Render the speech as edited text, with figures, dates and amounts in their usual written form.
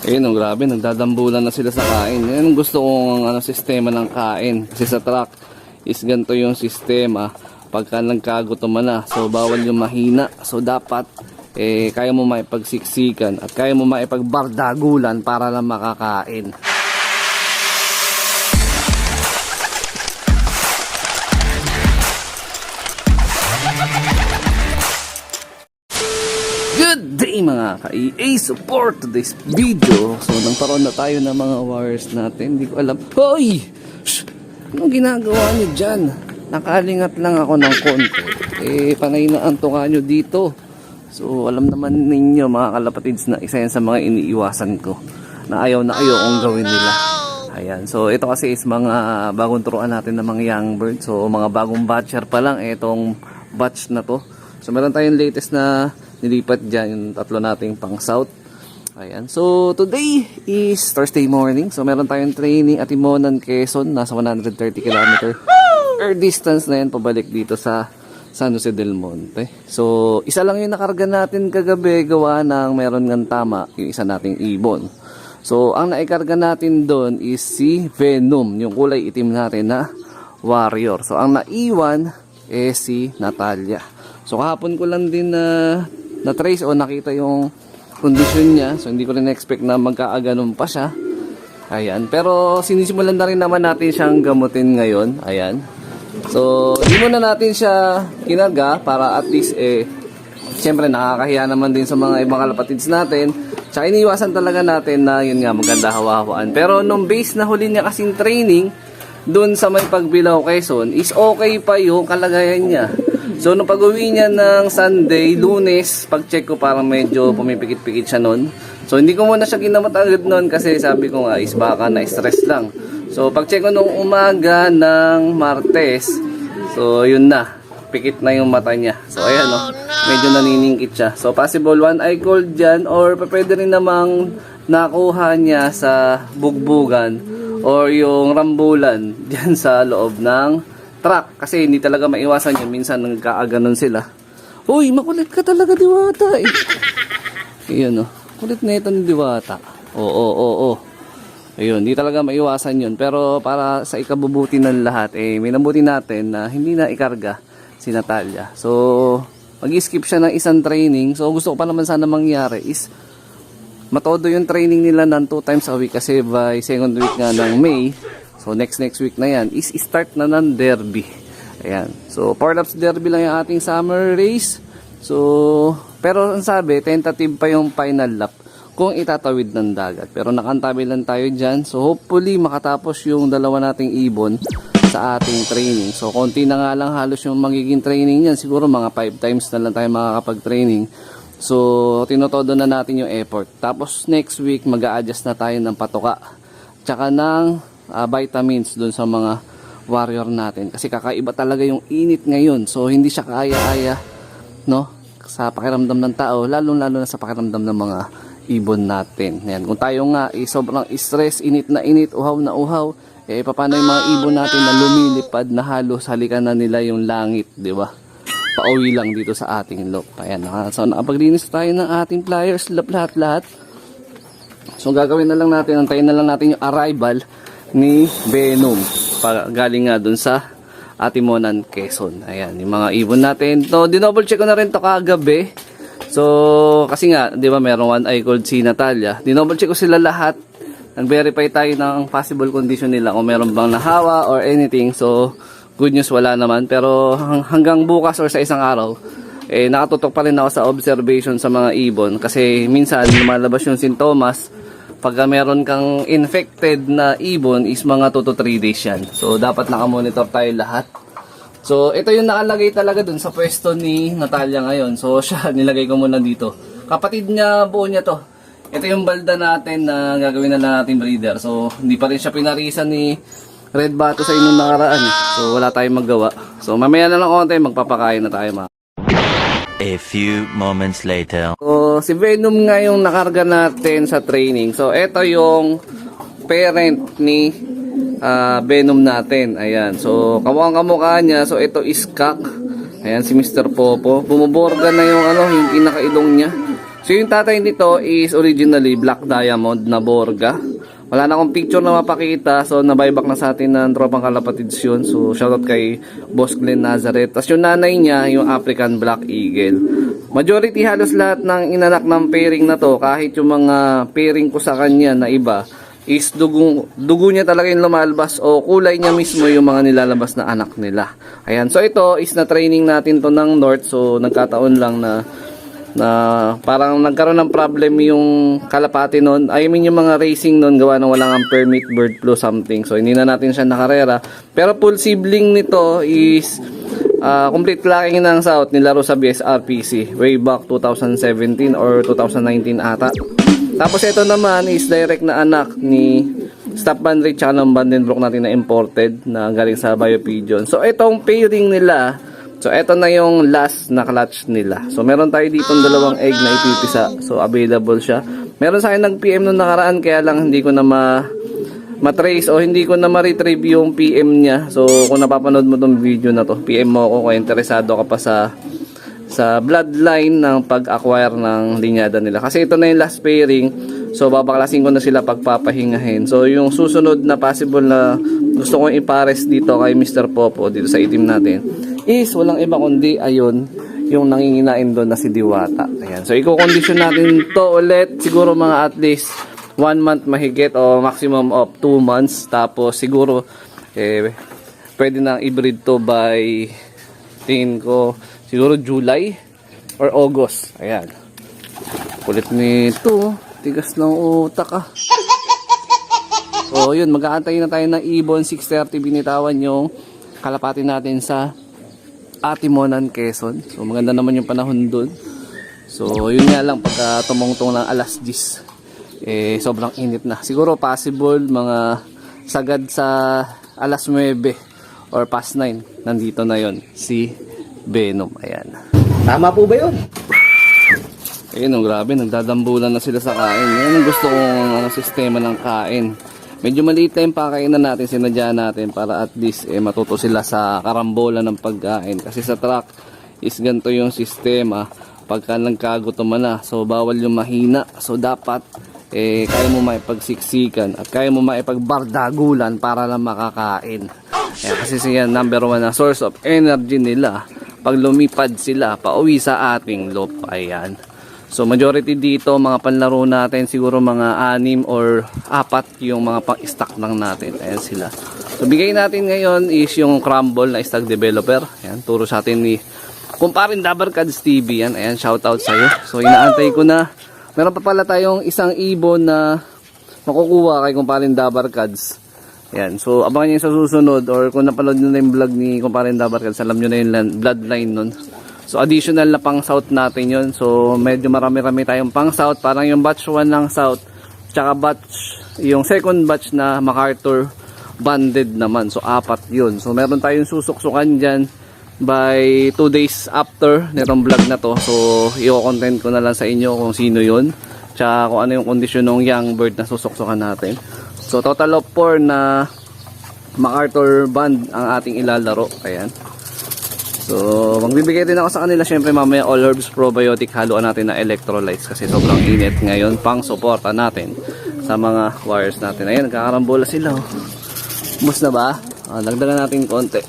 Ayun, oh, grabe, nagdadambulan na sila sa kain. Yan ang gusto kong sistema ng kain. Kasi sa truck is ganito yung sistema. Pagka nagkagutom na, so bawal yung mahina. So dapat, kaya mo maipagsiksikan at kaya mo maipagbardagulan para lang makakain. Good day mga ka-EA! Support today's video. So nagparoon na tayo ng mga wires natin. Hindi ko alam. Hoy! Shh! Anong ginagawa niyo dyan? Nakalingat lang ako ng konti. Panay na ang tunga nyo dito. So alam naman ninyo mga kalapatids na isa yan sa mga iniiwasan ko. Na ayaw kong gawin nila. Ayan. So ito kasi is mga bagong turuan natin ng mga young bird. So mga bagong batcher pa lang itong batch na to. So meron tayong latest na nilipat dyan yung tatlo nating pang south. Ayan. So today is Thursday morning. So meron tayong training at Timonan, Quezon. Nasa 130 km air distance na yan pabalik dito sa San Jose del Monte. So isa lang yung nakarga natin kagabi gawa ng meron ng tama yung isa nating ibon. So ang naikarga natin doon is si Venom, yung kulay itim natin na warrior. So ang naiwan si Natalia. So kahapon ko lang din na trace o nakita yung kondisyon niya. So hindi ko rin expect na magkaaganon pa siya. Ayan. Pero sinisimulan na rin naman natin siyang gamutin ngayon. Ayan. So hindi muna natin siya kinarga para at least siyempre nakakahiya naman din sa mga ibang kalapatids natin. Tsaka iniiwasan talaga natin na yun nga maganda hawa-hawaan. Pero nung base na huli niya kasing training doon sa may Pagbilao, Quezon is okay pa yung kalagayan niya. So nung pag-uwi niya ng Sunday, Lunes, pag-check ko parang medyo pumipikit-pikit siya nun. So hindi ko muna siya ginamot agad nun kasi sabi ko nga is baka na-stress lang. So pag-check ko nung umaga ng Martes, so yun na, pikit na yung mata niya. So ayan o, medyo naniningkit siya. So possible one eye cold dyan or pwede rin namang nakuha niya sa bugbugan or yung rambulan dyan sa loob ng truck. Kasi hindi talaga maiwasan yun. Minsan nagkaaganon sila. Uy, makulit ka talaga, Diwata. Ayun, oh. Kulit na ito ni Diwata. Oo. Ayun, hindi talaga maiwasan yun. Pero para sa ikabubuti ng lahat, minabuti natin na hindi na ikarga si Natalia. So, mag-skip siya ng isang training. So, gusto ko pa naman sana mangyari is matodo yung training nila ng 2 times a week. Kasi by second week nga ng May, so next week na yan is start na ng derby. Ayan. So 4 laps derby lang yung ating summer race. So pero ang sabi tentative pa yung final lap kung itatawid ng dagat. Pero nakantabi lang tayo dyan. So hopefully makatapos yung dalawa nating ibon sa ating training. So konti na nga lang halos yung magiging training yan. Siguro mga 5 times na lang tayo makakapag-training. So tinotodo na natin yung effort. Tapos next week mag-a-adjust na tayo ng patoka. Tsaka ng vitamins dun sa mga warrior natin kasi kakaiba talaga yung init ngayon. So hindi siya kaya-aya no sa pakiramdam ng tao, lalo na sa pakiramdam ng mga ibon natin. Yan. Kung tayo nga sobrang stress, init na init, uhaw na uhaw, paano yung mga ibon natin na lumilipad na halos halikan na nila yung langit, di ba? Pauwi lang dito sa ating loop. Ayan, so nakapaglinis tayo ng ating pliers, lahat. So gagawin na lang natin, antayin na lang natin yung arrival ni Venom galing nga dun sa Timonan, Quezon. Ayan, yung mga ibon natin. So, dinouble check ko na rin to kagabi. So, kasi nga, di ba, merong one eye cold si Natalia. Dinouble check ko sila lahat. Nag-verify tayo ng possible condition nila kung meron bang nahawa or anything. So, good news, wala naman. Pero hanggang bukas or sa isang araw, nakatutok pa rin ako sa observation sa mga ibon. Kasi minsan, lumalabas yung sintomas. Pagka meron kang infected na ibon is mga 2 to 3 days yan. So dapat nakamonitor tayo lahat. So ito yung nakalagay talaga dun sa pwesto ni Natalia ngayon. So siya nilagay ko muna dito. Kapatid niya, buo niya to. Ito yung balda natin na gagawin na lang natin breeder. So hindi pa rin siya pinarisan ni Red Bato sa inong nakaraan. So wala tayong magawa. So mamaya na lang konti magpapakain na tayo mga. A few moments later. So, si Venom nga yung nakarga natin sa training. So, ito yung parent ni Venom natin. Ayan. So, kawang kamukha niya. So, ito is Kak. Ayan, si Mr. Popo. Bumuborga na yung yung pinakailong niya. So yung tatay nito is originally black diamond na Borga. Wala na akong picture na mapakita, so nabuyback na sa atin ng tropang kalapatids yun. So shoutout kay Boss Glenn Nazareth. Tapos yung nanay niya, yung African Black Eagle. Majority halos lahat ng inanak ng pairing na to, kahit yung mga pairing ko sa kanya na iba, is dugo niya talaga yung lumalabas o kulay niya mismo yung mga nilalabas na anak nila. Ayan, so ito is na training natin to ng North, so nagkataon lang na parang nagkaroon ng problem yung kalapati nun. I mean yung mga racing nun gawa ng walang ang permit bird flu something. So hindi na natin siya nakarera. Pero full sibling nito is complete lacking ng South nilaro sa BSRPC way back 2017 or 2019 ata. Tapos ito naman is direct na anak ni Stop Bandrich tsaka ng Vandenbroek natin na imported na galing sa Biopigeon. So itong pairing nila, so eto na yung last na clutch nila. So meron tayo ditong dalawang egg na ipipisa. So available siya. Meron sa akin nag-PM nung nakaraan kaya lang hindi ko na matrace o hindi ko na ma-retrieve yung PM niya. So kung napapanood mo tong video na to, PM mo ako kung interesado ka pa sa bloodline ng pag-acquire ng linyada nila. Kasi ito na yung last pairing. So babaklasin ko na sila pagpapahingahin. So yung susunod na possible na gusto kong ipares dito kay Mr. Popo dito sa itim natin is walang iba kundi ayun yung nanginginain doon na si Diwata. Ayan. So i-condition natin to ulit siguro mga at least 1 month mahigit o maximum of 2 months. Tapos siguro pwede na i-breed to by tingin ko siguro July or August. Ayan. Kulit nito. Tigas ng utak ah. So yun, mag-aantay na tayo ng Ibon 6:30 binitawan yung kalapati natin sa Atimonan, Quezon. So maganda naman yung panahon doon. So yun nga lang pagka tumungtong ng alas 10 sobrang init na. Siguro possible mga sagad sa alas 9 or past 9 nandito na yon si Venom. Ayan. Tama po ba yun? Ayun, grabe, nagdadambulan na sila sa kain. Yan ang gusto kong sistema ng kain. Medyo maliit na yung pakainan natin, sinadya natin para at least matuto sila sa karambola ng pagkain. Kasi sa truck is ganito yung sistema. Pagka nagkagutom na, so bawal yung mahina. So dapat kaya mo maipagsiksikan at kaya mo maipagbardagulan para lang makakain. Kasi siya number 1 na source of energy nila pag lumipad sila pauwi sa ating loop. Ayan. So majority dito mga panlaro natin siguro mga 6 or 4 yung mga pang-stock lang natin. Ayan sila. So bigay natin ngayon is yung crumble na stock developer. Ayan, turo sa atin ni Kumparin Dabarkads TV. Yan, ayan, shoutout sa'yo. So inaantay ko na. Meron pa pala tayong isang ibon na makukuha kay Kumparin Dabarkads. Ayan, so abangan nyo sa susunod or kung napanood nyo na yung vlog ni Kumparin Dabarkads, alam nyo na yung bloodline nun. So additional na pang south natin yun. So medyo marami-rami tayong pang south. Parang yung batch 1 ng south. Tsaka yung second batch na MacArthur banded naman. So 4 yun. So meron tayong susuksukan dyan by 2 days after nitong vlog na to. So i-content ko na lang sa inyo kung sino yun. Tsaka kung ano yung kondisyon ng young bird na susuksukan natin. So total of 4 na MacArthur band ang ating ilalaro. Ayan. So, magbibigay din ako sa kanila syempre mamaya all herbs probiotic haluan natin na electrolytes kasi sobrang init ngayon pang suporta natin sa mga wires natin. Ayan, kakarambola sila. Oh. Mus na ba? Lagdagan natin konti.